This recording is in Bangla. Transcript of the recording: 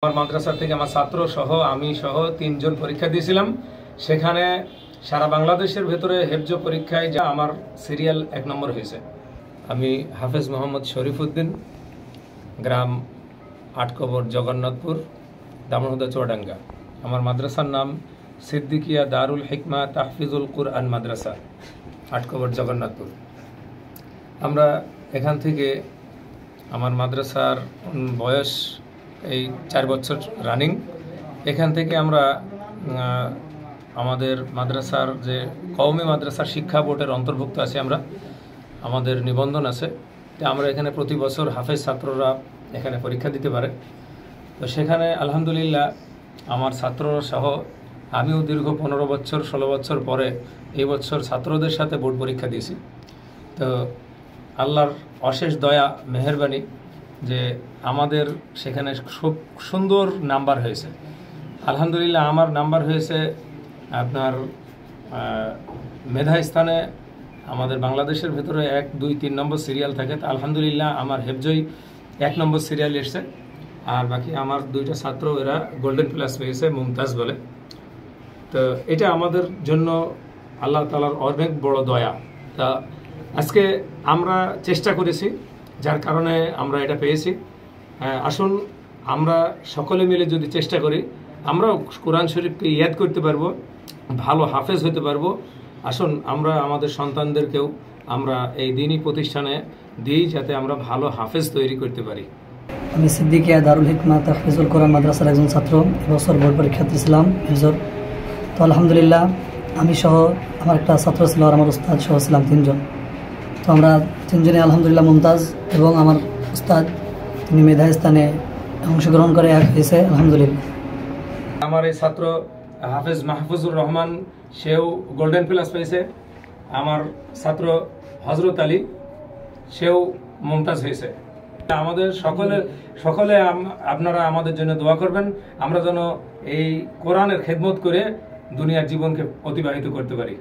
আমার মাদ্রাসা থেকে আমার ছাত্র সহ আমি সহ 3 জন পরীক্ষা দিয়েছিলাম। সেখানে সারা বাংলাদেশের ভেতরে হেফজ পরীক্ষায় যা আমার সিরিয়াল 1 নম্বর হয়েছে। আমি হাফেজ মোহাম্মদ শরীফউদ্দিন, গ্রাম 8 কবর, জগন্নাথপুর, দামনহুদা, চুয়াডাঙ্গা। আমার মাদ্রাসার নাম সিদ্দিকিয়া দারুল হিকমা তাহফিজুল কুরআন মাদ্রাসা, 8 কবর, জগন্নাথপুর। আমরা এখান থেকে আমার মাদ্রাসার বয়স এই 4 বছর রানিং। এখান থেকে আমরা আমাদের মাদ্রাসার যে কওমি মাদ্রাসা শিক্ষা বোর্ডের অন্তর্ভুক্ত আছে, আমাদের নিবন্ধন আছে। তো আমরা এখানে প্রতি বছর হাফেজ ছাত্ররা এখানে পরীক্ষা দিতে পারে। তো সেখানে আলহামদুলিল্লাহ আমার ছাত্ররা সহ আমিও দীর্ঘ 15 বছর 16 বছর পরে এই বছর ছাত্রদের সাথে বোর্ড পরীক্ষা দিয়েছি। তো আল্লাহর অশেষ দয়া মেহেরবানি যে আমাদের সেখানে খুব সুন্দর নাম্বার হয়েছে। আলহামদুলিল্লাহ আমার নাম্বার হয়েছে আপনার মেধা স্থানে আমাদের বাংলাদেশের ভেতরে 1, 2, 3 নম্বর সিরিয়াল থাকে। তো আলহামদুলিল্লাহ আমার হেফজই 1 নম্বর সিরিয়াল এসছে, আর বাকি আমার 2টা ছাত্র এরা গোল্ডেন প্লাস পেয়েছে, মুমতাজ বলে। তো এটা আমাদের জন্য আল্লাহ তাআলার অনেক বড় দয়া। তা আজকে আমরা চেষ্টা করেছি, যার কারণে আমরা এটা পেয়েছি। আসুন আমরা সকলে মিলে যদি চেষ্টা করি, আমরাও কোরআন শরীফকে ইয়াদ করতে পারবো, ভালো হাফেজ হতে পারবো। আসুন আমরা আমাদের সন্তানদেরকেও আমরা এই দিনী প্রতিষ্ঠানে দিই, যাতে আমরা ভালো হাফেজ তৈরি করতে পারি। আমি সিদ্দিকিয়া দারুল হিকমা তাহফিজুল কোরআন মাদ্রাসার একজন ছাত্র। এবছর বোর্ড পরীক্ষা দিয়েছিলাম হিফজর। তো আলহামদুলিল্লাহ আমি সহ আমার একটা ছাত্র ছিল আর আমার উস্তাদ সহ ছিলাম 3 জন। তো আমরা 3 জনে আলহামদুলিল্লাহ মুমতাজ, এবং আমার উস্তাদ তিনি মেধা স্থানে অংশগ্রহণ করে 1 হয়েছে আলহামদুলিল্লাহ। আমার এই ছাত্র হাফেজ মাহফুজুর রহমান, সেও গোল্ডেন প্লাস পেয়েছে। আমার ছাত্র হজরত আলী, সেও মুমতাজ হয়েছে। আমাদের সকলে আপনারা আমাদের জন্য দোয়া করবেন, আমরা যেন এই কোরআনের খেদমত করে দুনিয়ার জীবনকে অতিবাহিত করতে পারি।